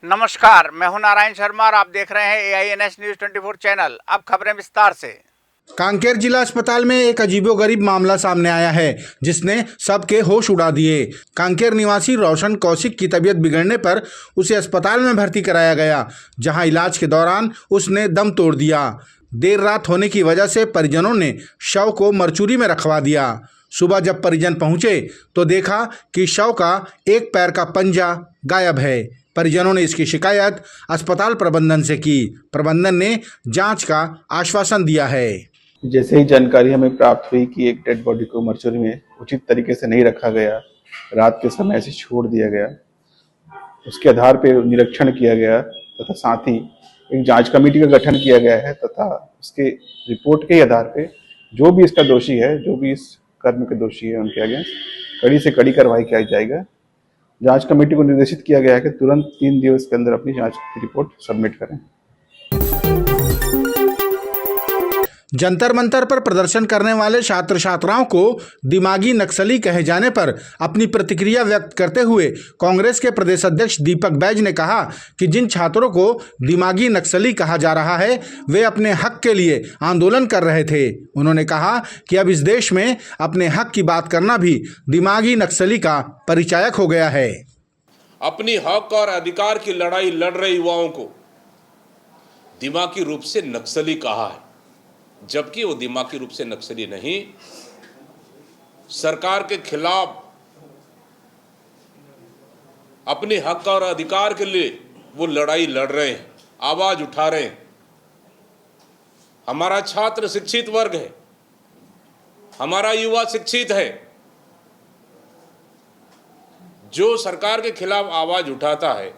नमस्कार, मैं हूं नारायण शर्मा और आप देख रहे हैं AINS न्यूज 24 चैनल। अब खबरें विस्तार से। कांकेर जिला अस्पताल में एक अजीबोगरीब मामला सामने आया है जिसने सबके होश उड़ा दिए। कांकेर निवासी रोशन कौशिक की तबीयत बिगड़ने पर उसे अस्पताल में भर्ती कराया गया, जहां इलाज के दौरान उसने दम तोड़ दिया। देर रात होने की वजह से परिजनों ने शव को मरचुरी में रखवा दिया। सुबह जब परिजन पहुंचे तो देखा कि शव का एक पैर का पंजा गायब है। परिजनों ने इसकी शिकायत अस्पताल प्रबंधन से की। प्रबंधन ने जांच का आश्वासन दिया है। जैसे ही जानकारी हमें प्राप्त हुई कि एक डेड बॉडी को मरचुरी में उचित तरीके से नहीं रखा गया, रात के समय ऐसे छोड़ दिया गया, उसके आधार पर निरीक्षण किया गया तथा साथ ही एक जांच कमेटी का गठन किया गया है तथा उसके रिपोर्ट के आधार पर जो भी इसका दोषी है, जो भी इस कर्म के दोषी है, उनके आगे कड़ी से कड़ी कार्रवाई किया जाएगा। जांच कमेटी को निर्देशित किया गया है कि तुरंत 3 दिवस के अंदर अपनी जांच की रिपोर्ट सबमिट करें। जंतर मंतर पर प्रदर्शन करने वाले छात्र छात्राओं को दिमागी नक्सली कहे जाने पर अपनी प्रतिक्रिया व्यक्त करते हुए कांग्रेस के प्रदेश अध्यक्ष दीपक बैज ने कहा कि जिन छात्रों को दिमागी नक्सली कहा जा रहा है वे अपने हक के लिए आंदोलन कर रहे थे। उन्होंने कहा कि अब इस देश में अपने हक की बात करना भी दिमागी नक्सली का परिचायक हो गया है। अपनी हक और अधिकार की लड़ाई लड़ रहे युवाओं को दिमागी रूप से नक्सली कहा है, जबकि वो दिमागी रूप से नक्सली नहीं, सरकार के खिलाफ अपने हक और अधिकार के लिए वो लड़ाई लड़ रहे हैं, आवाज उठा रहे हैं। हमारा छात्र शिक्षित वर्ग है, हमारा युवा शिक्षित है। जो सरकार के खिलाफ आवाज उठाता है,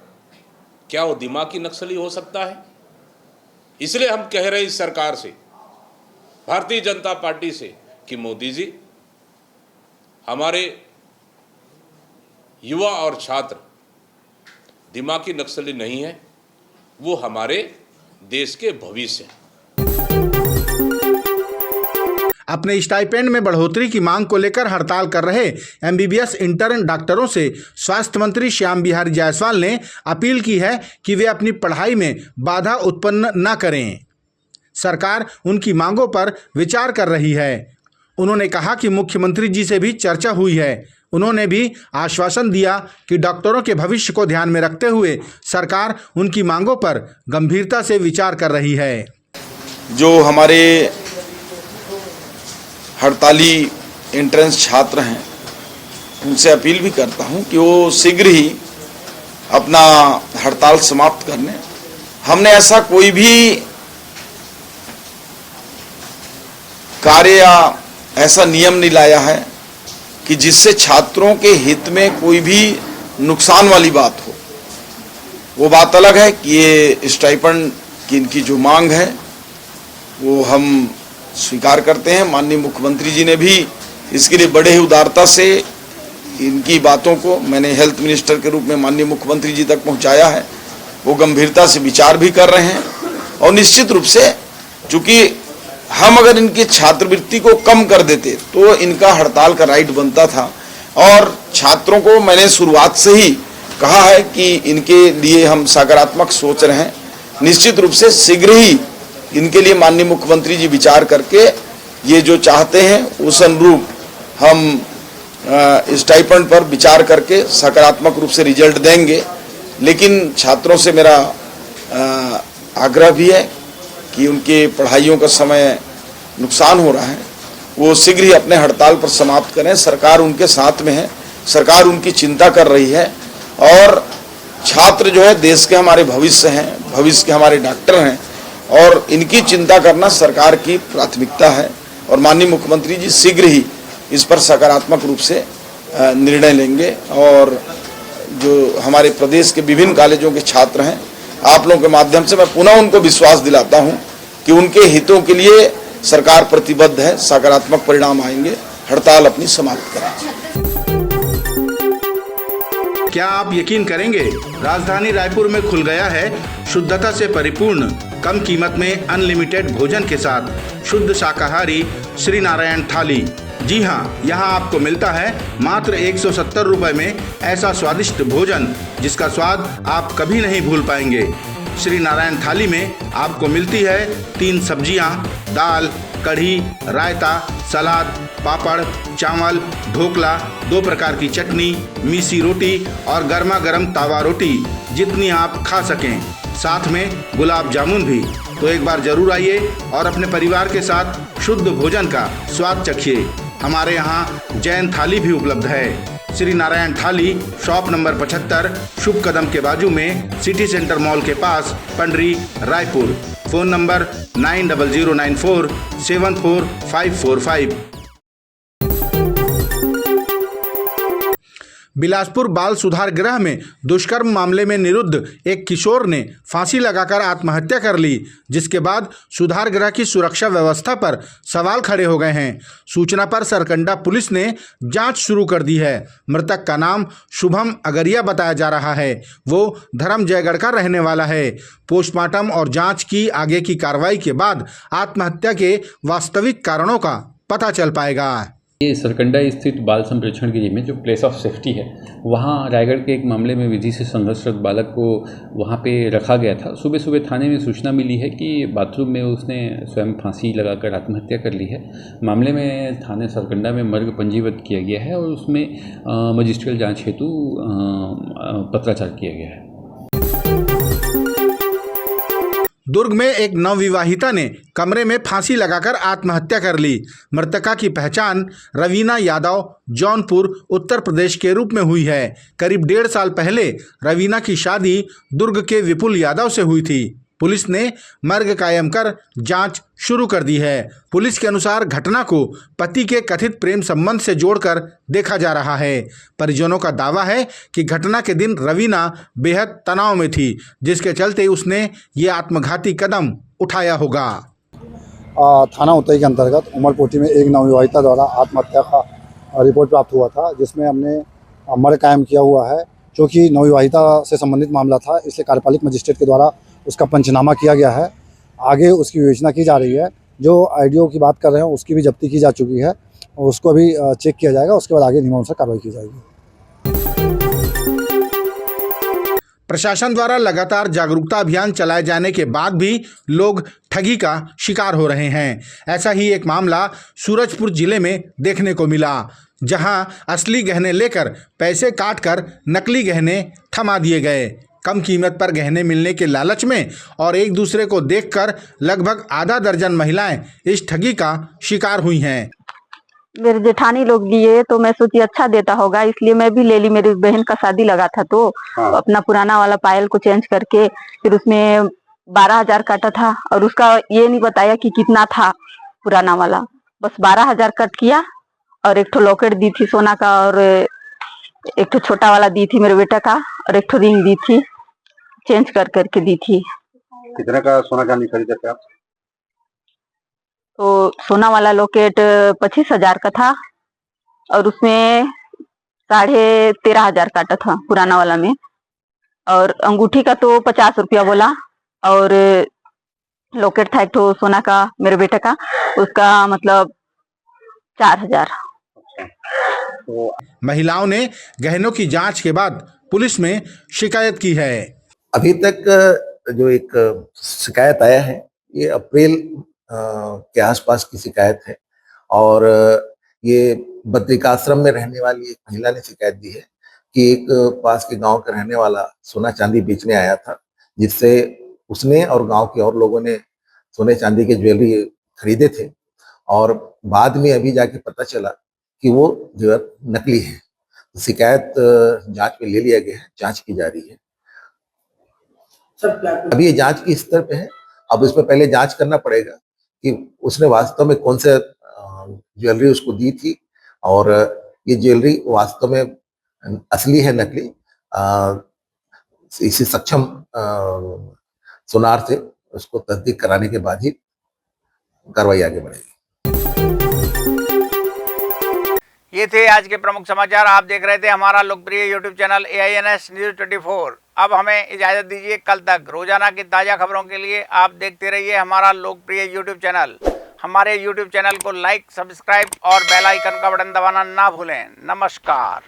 क्या वो दिमागी नक्सली हो सकता है? इसलिए हम कह रहे हैं इस सरकार से, भारतीय जनता पार्टी से, कि मोदी जी, हमारे युवा और छात्र दिमागी नक्सली नहीं है, वो हमारे देश के भविष्य हैं। अपने स्टाइपेंड में बढ़ोतरी की मांग को लेकर हड़ताल कर रहे MBBS इंटर्न डॉक्टरों से स्वास्थ्य मंत्री श्याम बिहारी जायसवाल ने अपील की है कि वे अपनी पढ़ाई में बाधा उत्पन्न न करें। सरकार उनकी मांगों पर विचार कर रही है। उन्होंने कहा कि मुख्यमंत्री जी से भी चर्चा हुई है। उन्होंने भी आश्वासन दिया कि डॉक्टरों के भविष्य को ध्यान में रखते हुए सरकार उनकी मांगों पर गंभीरता से विचार कर रही है। जो हमारे हड़ताली एंट्रेंस छात्र हैं, उनसे अपील भी करता हूं कि वो शीघ्र ही अपना हड़ताल समाप्त कर लें। हमने ऐसा कोई भी कार्य या ऐसा नियम नहीं लाया है कि जिससे छात्रों के हित में कोई भी नुकसान वाली बात हो। वो बात अलग है कि ये स्टाइपेंड की इनकी जो मांग है वो हम स्वीकार करते हैं। माननीय मुख्यमंत्री जी ने भी इसके लिए बड़े ही उदारता से इनकी बातों को मैंने हेल्थ मिनिस्टर के रूप में माननीय मुख्यमंत्री जी तक पहुंचाया है। वो गंभीरता से विचार भी कर रहे हैं और निश्चित रूप से, चूंकि हम अगर इनकी छात्रवृत्ति को कम कर देते तो इनका हड़ताल का राइट बनता था, और छात्रों को मैंने शुरुआत से ही कहा है कि इनके लिए हम सकारात्मक सोच रहे हैं। निश्चित रूप से शीघ्र ही इनके लिए माननीय मुख्यमंत्री जी विचार करके ये जो चाहते हैं उस अनुरूप हम स्टाइपेंड पर विचार करके सकारात्मक रूप से रिजल्ट देंगे। लेकिन छात्रों से मेरा आग्रह भी है कि उनके पढ़ाइयों का समय नुकसान हो रहा है, वो शीघ्र ही अपने हड़ताल पर समाप्त करें। सरकार उनके साथ में है, सरकार उनकी चिंता कर रही है, और छात्र जो है देश के हमारे भविष्य हैं, भविष्य के हमारे डॉक्टर हैं, और इनकी चिंता करना सरकार की प्राथमिकता है। और माननीय मुख्यमंत्री जी शीघ्र ही इस पर सकारात्मक रूप से निर्णय लेंगे। और जो हमारे प्रदेश के विभिन्न कॉलेजों के छात्र हैं, आप लोगों के माध्यम से मैं पुनः उनको विश्वास दिलाता हूं कि उनके हितों के लिए सरकार प्रतिबद्ध है, सकारात्मक परिणाम आएंगे। हड़ताल अपनी समाप्त करें। क्या आप यकीन करेंगे, राजधानी रायपुर में खुल गया है शुद्धता से परिपूर्ण, कम कीमत में अनलिमिटेड भोजन के साथ शुद्ध शाकाहारी श्री नारायण थाली। जी हाँ, यहाँ आपको मिलता है मात्र 170 रुपए में ऐसा स्वादिष्ट भोजन जिसका स्वाद आप कभी नहीं भूल पाएंगे। श्री नारायण थाली में आपको मिलती है 3 सब्जियाँ, दाल, कढ़ी, रायता, सलाद, पापड़, चावल, ढोकला, 2 प्रकार की चटनी, मीसी रोटी और गर्मा गर्म तावा रोटी जितनी आप खा सकें, साथ में गुलाब जामुन भी। तो एक बार जरूर आइए और अपने परिवार के साथ शुद्ध भोजन का स्वाद चखिए। हमारे यहाँ जैन थाली भी उपलब्ध है। श्री नारायण थाली, शॉप नंबर 75, शुभ कदम के बाजू में, सिटी सेंटर मॉल के पास, पंडरी, रायपुर। Phone number 90094 74545। बिलासपुर बाल सुधार गृह में दुष्कर्म मामले में निरुद्ध एक किशोर ने फांसी लगाकर आत्महत्या कर ली, जिसके बाद सुधार गृह की सुरक्षा व्यवस्था पर सवाल खड़े हो गए हैं। सूचना पर सरकंडा पुलिस ने जांच शुरू कर दी है। मृतक का नाम शुभम अगरिया बताया जा रहा है। वो धर्मजयगढ़ का रहने वाला है। पोस्टमार्टम और जांच की आगे की कार्रवाई के बाद आत्महत्या के वास्तविक कारणों का पता चल पाएगा। ये सरकंडा स्थित बाल संप्रेक्षण गृह में जो प्लेस ऑफ सेफ्टी है, वहाँ रायगढ़ के एक मामले में विधि से संघर्षरत बालक को वहाँ पे रखा गया था। सुबह सुबह थाने में सूचना मिली है कि बाथरूम में उसने स्वयं फांसी लगाकर आत्महत्या कर ली है। मामले में थाने सरकंडा में मर्ग पंजीबद्ध किया गया है और उसमें मजिस्ट्रियल जाँच हेतु पत्राचार किया गया है। दुर्ग में एक नवविवाहिता ने कमरे में फांसी लगाकर आत्महत्या कर ली। मृतका की पहचान रवीना यादव जौनपुर उत्तर प्रदेश के रूप में हुई है। करीब 1.5 साल पहले रवीना की शादी दुर्ग के विपुल यादव से हुई थी। पुलिस ने मर्ग कायम कर जांच शुरू कर दी है। पुलिस के अनुसार घटना को पति के कथित प्रेम संबंध से जोड़कर देखा जा रहा है। परिजनों का दावा है कि घटना के दिन रवीना बेहद तनाव में थी, जिसके चलते उसने ये आत्मघाती कदम उठाया होगा। थाना उतई के अंतर्गत उमरपोटी में एक नवविवाहिता द्वारा आत्महत्या का रिपोर्ट प्राप्त हुआ था, जिसमें हमने मर्ग कायम किया हुआ है। क्योंकि नवविवाहिता से संबंधित मामला था, इसलिए कार्यपालिक मजिस्ट्रेट के द्वारा उसका पंचनामा किया गया है। आगे उसकी विवेचना की जा रही है। जो आईडीओ की बात कर रहे हैं उसकी भी जब्ती की जा चुकी है और उसको अभी चेक किया जाएगा। उसके बाद आगे नियमानुसार कार्रवाई की जाएगी। प्रशासन द्वारा लगातार जागरूकता अभियान चलाए जाने के बाद भी लोग ठगी का शिकार हो रहे हैं। ऐसा ही एक मामला सूरजपुर जिले में देखने को मिला, जहां असली गहने लेकर पैसे काटकर नकली गहने थमा दिए गए। कम कीमत पर गहने मिलने के लालच में और एक दूसरे को देखकर लगभग आधा दर्जन महिलाएं इस ठगी का शिकार हुई हैं। मेरे जेठानी लोग लिए तो मैं सोची अच्छा देता होगा, इसलिए मैं भी ले ली। मेरी बहन का शादी लगा था तो अपना पुराना वाला पायल को चेंज करके फिर उसमें 12,000 काटा था और उसका ये नहीं बताया कि कितना था पुराना वाला। बस 12,000 कट किया और एक ठो लॉकेट दी थी सोना का और एक ठो छोटा वाला दी थी मेरे बेटा का और एक ठो रिंग दी थी, चेंज कर करके दी थी। कितने का सोना चांदी खरीदे थे आप? तो सोना वाला लॉकेट 25,000 का था और उसमें 13,500 काटा था पुराना वाला में, और अंगूठी का तो 50 रुपया बोला और लॉकेट था एक ठो सोना का मेरे बेटे का, उसका मतलब 4,000। महिलाओं ने गहनों की जांच के बाद पुलिस में शिकायत की है। अभी तक जो एक शिकायत आया है ये अप्रैल के आसपास की शिकायत है और ये बद्रिकाश्रम में रहने वाली एक महिला ने शिकायत दी है कि एक पास के गांव का रहने वाला सोना चांदी बेचने आया था, जिससे उसने और गांव के और लोगों ने सोने चांदी के ज्वेलरी खरीदे थे और बाद में अभी जाके पता चला कि वो जो नकली है। तो शिकायत जांच में ले लिया गया है, जांच की जा रही है। अभी ये जांच की स्तर पे है। अब इसमें पहले जांच करना पड़ेगा कि उसने वास्तव में कौन से ज्वेलरी उसको दी थी और ये ज्वेलरी वास्तव में असली है नकली। इसी सक्षम सुनार से उसको तस्दीक कराने के बाद ही कार्रवाई आगे बढ़ेगी। ये थे आज के प्रमुख समाचार। आप देख रहे थे हमारा लोकप्रिय यूट्यूब चैनल AINS न्यूज़ 24। अब हमें इजाज़त दीजिए। कल तक रोजाना की ताज़ा खबरों के लिए आप देखते रहिए हमारा लोकप्रिय यूट्यूब चैनल। हमारे YouTube चैनल को लाइक, सब्सक्राइब और बेल आइकन का बटन दबाना ना भूलें। नमस्कार।